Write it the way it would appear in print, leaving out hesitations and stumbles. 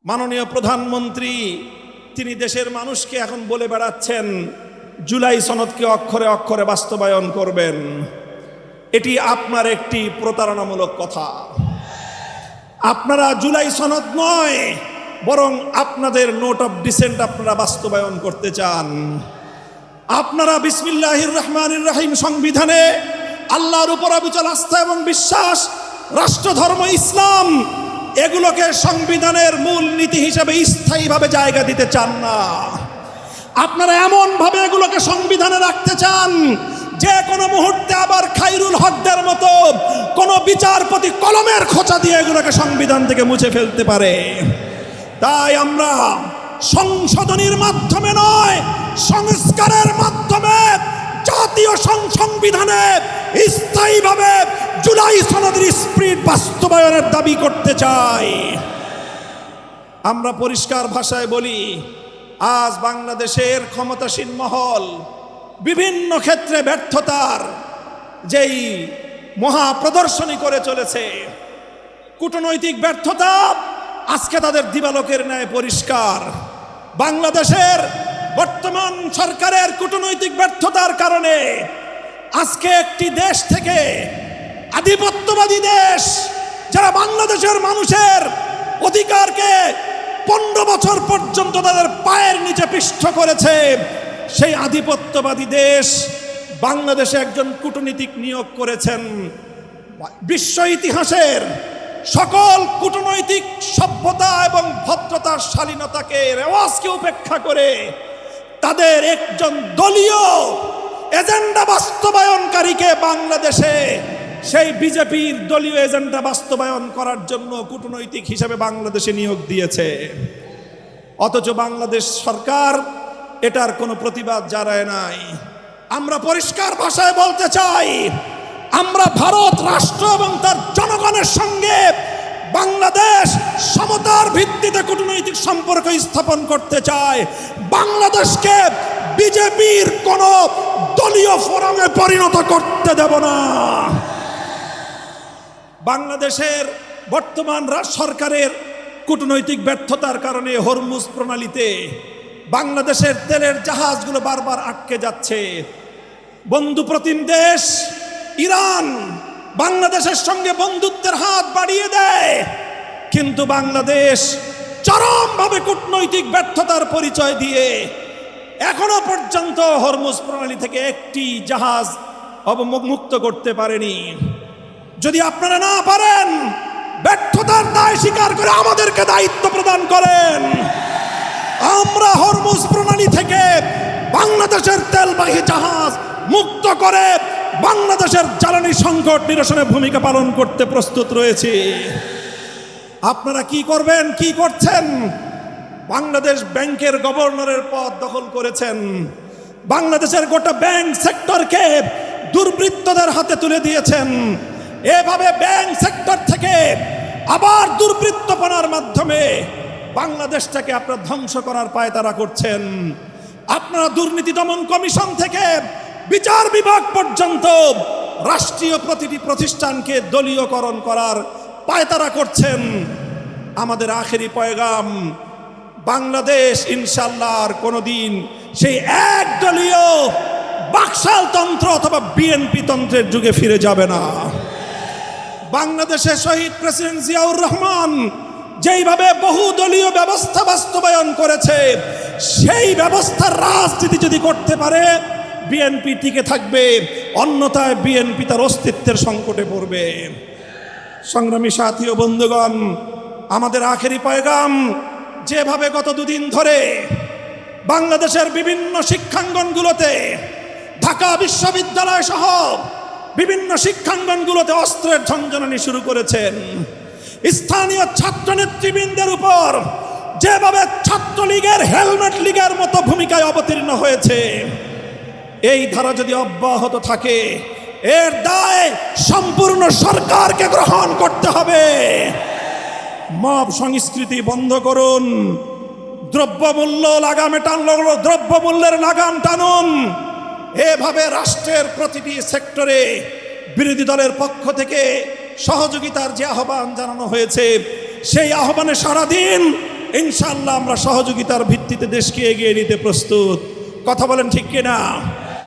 মাননীয় প্রধানমন্ত্রী তিনি দেশের মানুষকে এখন বলে বেড়াচ্ছেন জুলাই সনদকে অক্ষরে অক্ষরে বাস্তবায়ন করবেন। এটি আপনার একটি প্রতারণামূলক কথা। আপনারা জুলাই সনদ নয়, বরং আপনাদের নোট অফ ডিসেন্ট আপনারা বাস্তবায়ন করতে চান। আপনারা বিসমিল্লাহির রহমানির রহিম সংবিধানে আল্লাহর উপর অবিচল আস্থা এবং বিশ্বাস, রাষ্ট্রধর্ম ইসলাম, এগুলোকে সংবিধানের মূল নীতি হিসেবে স্থায়ীভাবে জায়গা দিতে চান না। আপনারা এমনভাবে এগুলোকে সংবিধানে রাখতে চান যে কোনো মুহূর্তে আবার খায়রুল হকদের মতো কোনো বিচারপতি কলমের খোঁচা দিয়ে এগুলোকে সংবিধান থেকে মুছে ফেলতে পারে। তাই আমরা সংশোধনীর মাধ্যমে নয়, সংস্কারের মাধ্যমে জাতীয় সংবিধানে স্থায়ীভাবে জুলাই সনদের স্পিরিট বাস্তবায়নের দাবি করতে চাই। আমরা পরিষ্কার ভাষায় বলি, আজ বাংলাদেশের ক্ষমতাসীন মহল বিভিন্ন ক্ষেত্রে ব্যর্থতার যেই মহা প্রদর্শনী করে চলেছে, কূটনৈতিক ব্যর্থতা আজকে তাদের দিবালোকের ন্যায় পরিষ্কার। বাংলাদেশের বর্তমান সরকারের কূটনৈতিক ব্যর্থতার কারণে আজকে একটি দেশ থেকে আধিপত্যবাদী দেশ, যারা বাংলাদেশের মানুষের অধিকারকে 15 বছর পর্যন্ত তাদের পায়ের নিচে পিষ্ট করেছে, সেই আধিপত্যবাদী দেশ বাংলাদেশে একজন কূটনীতিক নিয়োগ করেছেন। বিশ্ব ইতিহাসের সকল কূটনৈতিক সভ্যতা এবং ভদ্রতার শালীনতাকে, রেওয়াজকে উপেক্ষা করে তাদের একজন দলীয় এজেন্ডা বাস্তবায়নকারীকে বাংলাদেশে সেই বিজেপির দলীয় এজেন্ডা বাস্তবায়ন করার জন্য কূটনৈতিক হিসেবে বাংলাদেশে নিয়োগ দিয়েছে। অথচ বাংলাদেশ সরকার এটার কোনো প্রতিবাদ জানায় নাই। আমরা পরিষ্কার ভাষায় বলতে চাই, আমরা ভারত রাষ্ট্র এবং তার জনগণের সঙ্গে বাংলাদেশ সমতার ভিত্তিতে কূটনৈতিক সম্পর্ক স্থাপন করতে চায়। বাংলাদেশকে বিজেপির কোন দলীয় ফোরামে পরিণত করতে দেব না। বাংলাদেশের বর্তমান সরকারের কূটনৈতিক ব্যর্থতার কারণে হরমুজ প্রণালীতে বাংলাদেশের তেলের জাহাজগুলো বারবার আটকে যাচ্ছে। বন্ধুপ্রতিম দেশ ইরান বাংলাদেশের সঙ্গে বন্ধুত্বের হাত বাড়িয়ে দেয়, কিন্তু বাংলাদেশ চরমভাবে কূটনৈতিক ব্যর্থতার পরিচয় দিয়ে এখনো পর্যন্ত হরমুজ প্রণালী থেকে একটি জাহাজ অবমুক্ত করতে পারেনি। যদি আপনারা না পারেন, ব্যর্থতার দায় স্বীকার করে আমাদেরকে দায়িত্ব প্রদান করেন। আমরা হরমুজ প্রণালী থেকে বাংলাদেশের তেলবাহী জাহাজ মুক্ত করে বাংলাদেশের জ্বালানি সংকট নিরসনে ভূমিকা পালন করতে প্রস্তুত রয়েছি। আপনারা কি করবেন, কি করছেন? বাংলাদেশ ব্যাংকের গভর্নরের পদ দখল করেছেন। বাংলাদেশের গোটা ব্যাংক সেক্টরকে দুর্বৃত্তদের হাতে তুলে দিয়েছেন। এভাবে ব্যাংক সেক্টর থেকে আবার দুর্বৃত্তপনার মাধ্যমে বাংলাদেশটাকে আপনারা ধ্বংস করার পায়তারা করছেন। আপনারা দুর্নীতি দমন কমিশন থেকে বিচার বিভাগ পর্যন্ত রাষ্ট্রীয় প্রতিটি প্রতিষ্ঠানকে দলীয়করণ করার পায়তারা করছেন। আমাদের আখেরি পয়গাম, বাংলাদেশ ইনশাআল্লাহ আর কোনোদিন সেই একদলীয় বাকশাল তন্ত্র অথবা বিএনপি তন্ত্রের যুগে ফিরে যাবে না। বাংলাদেশে শহীদ প্রেসিডেন্ট জিয়াউর রহমান যেইভাবে বহুদলীয় ব্যবস্থা বাস্তবায়ন করেছে, সেই ব্যবস্থার রাজনীতি যদি করতে পারে বিএনপি টিকে থাকবে, অন্যথায় বিএনপি তার অস্তিত্বের সংকটে পড়বে। সংগ্রামী সাথী ও বন্ধুগণ, আমাদের আখেরি পয়গাম, যেভাবে গত দুদিন ধরে বাংলাদেশের বিভিন্ন শিক্ষাঙ্গনগুলোতে, ঢাকা বিশ্ববিদ্যালয় সহ বিভিন্ন শিক্ষাঙ্গনগুলোতে অস্ত্রের ঝঞ্ঝনানি শুরু করেছেন, স্থানীয় ছাত্র নেতৃবৃন্দের উপর যেভাবে ছাত্রলীগের হেলমেট লীগের মতো ভূমিকায় অবতীর্ণ হয়েছে, এই ধারা যদি অব্যাহত থাকে এর দায় সম্পূর্ণ সরকারকে গ্রহণ করতে হবে। মব সংস্কৃতি বন্ধ করুন, দ্রব্যমূল্য লাগামে টানল, দ্রব্যমূল্যের লাগাম টানুন। এভাবে রাষ্ট্রের প্রতিটি সেক্টরে বিরোধী দলের পক্ষ থেকে সহযোগিতার যে আহ্বান জানানো হয়েছে, সেই আহ্বানে সারা দিন ইনশাআল্লাহ আমরা সহযোগিতার ভিত্তিতে দেশকে এগিয়ে নিতে প্রস্তুত। কথা বলেন ঠিক কিনা?